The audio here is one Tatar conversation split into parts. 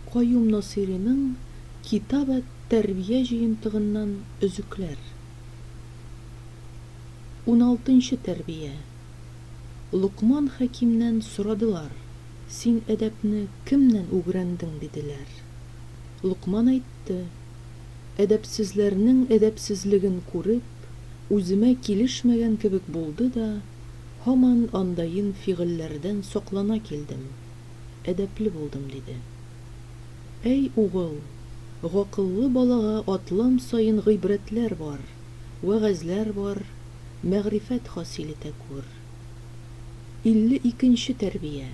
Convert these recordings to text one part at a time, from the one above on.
Каюм Насыйриның «Китап тәрбия җыентыгыннан өзүкләр». 16нчы тәрбия. Луқман Хәкимнән сорадылар: «Син әдәпне кемнән үгрәндең?» диделәр. Луқман әйтте: «Әдәпсезләрнең әдәпсезлеген күреп, үземә килешмәгән кебек булды да, һаман андайын фигыльләрдән саклана килдем. Әдәпле булдым», диде. «Әй угыл, гакыллы балага атлам сайын гыйбрәтләр бар, вәгазьләр бар, мәгърифәт хасил итә күр». 52нче тәрбия.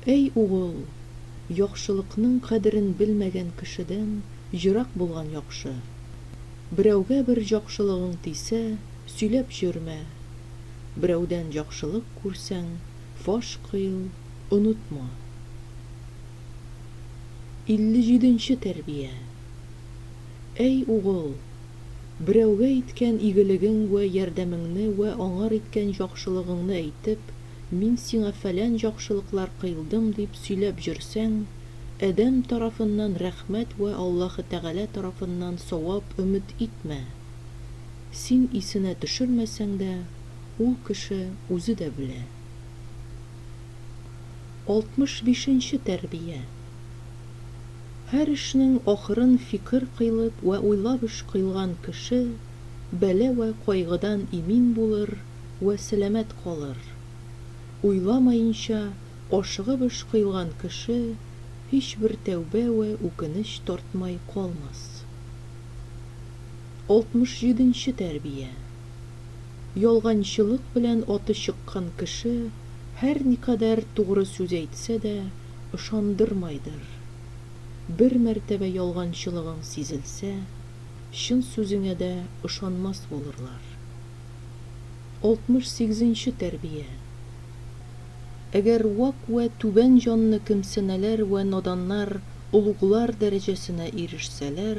Әй угыл, яхшылыкның кадерен белмәгән кешедән җырак булган яхшы. Берәүгә бер яхшылыгың тисә, сөйләп җөрмә. Берәүдән яхшылык күрсәң, фаш кыйл, онытма. 57нче тәрбия. Әй угыл, берәүгә иткән игелегең вә ярдәмеңне вә аңар иткән яхшылыгыңны әйтеп, мин сиңа фәлән яхшылыклар кыйлдым дип сөйләп җөрсәң, әдәм тарафыннан рәхмәт вә Аллаһы Тәгалә тарафыннан савап өмет итмә. Син исенә төшермәсәң дә, ул кеше үзе дә белә. 65нче тәрбия. Һәр эшнең ахырын фикер кыйлып вә уйлап эш кыйлган кеше бәлә вә кайгыдан имин булыр вә сәламәт калыр. Уйламаенча, ашыгып эш кыйлган кеше һичбер тәүбә вә үкенеч тартмай калмас. 67нче тәрбия. Ялганчылык белән аты чыккан кеше һәр никадәр тугры сүз әйтсә дә ышандырмайдыр. Бер мәртәбә ялганчылыгың сизелсә, чын сүзеңә дә ышанмас булырлар. 68нче тәрбия. Әгәр вак вә түбән җанны кемсенәләр вә наданнар улуглар дәрәҗәсенә ирешсәләр,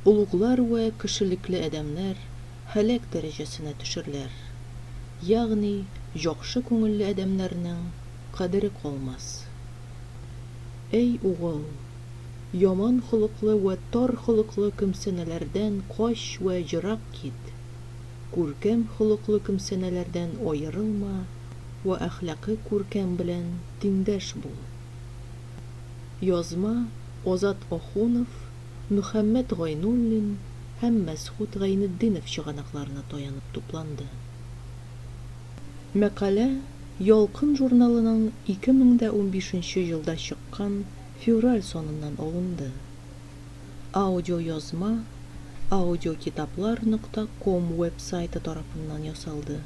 улуглар вә кешелекле әдәмнәр һәлак дәрәҗәсенә төшерләр. Ягъни, яхшы күңелле әдәмнәрнең кадере калмас. Әй угыл, яман холыклы вә тар холыклы кемсенәләрдән кач вә җырак кит. Күркәм холыклы кемсенәләрдән аерылма вә әхлакы күркәм белән тиңдәш бул. Язма Азат Ахунов, Мөхәммәд Гайнуллин һәм Мәсгуд Гайнетдинов чыганакларына таянып тупланды. Мәкалә Ялкын журналының 2015 елда чыккан февраль соныннан алынды. Аудиоязма audiokitaplar.com веб-сайты тарафыннан ясалды.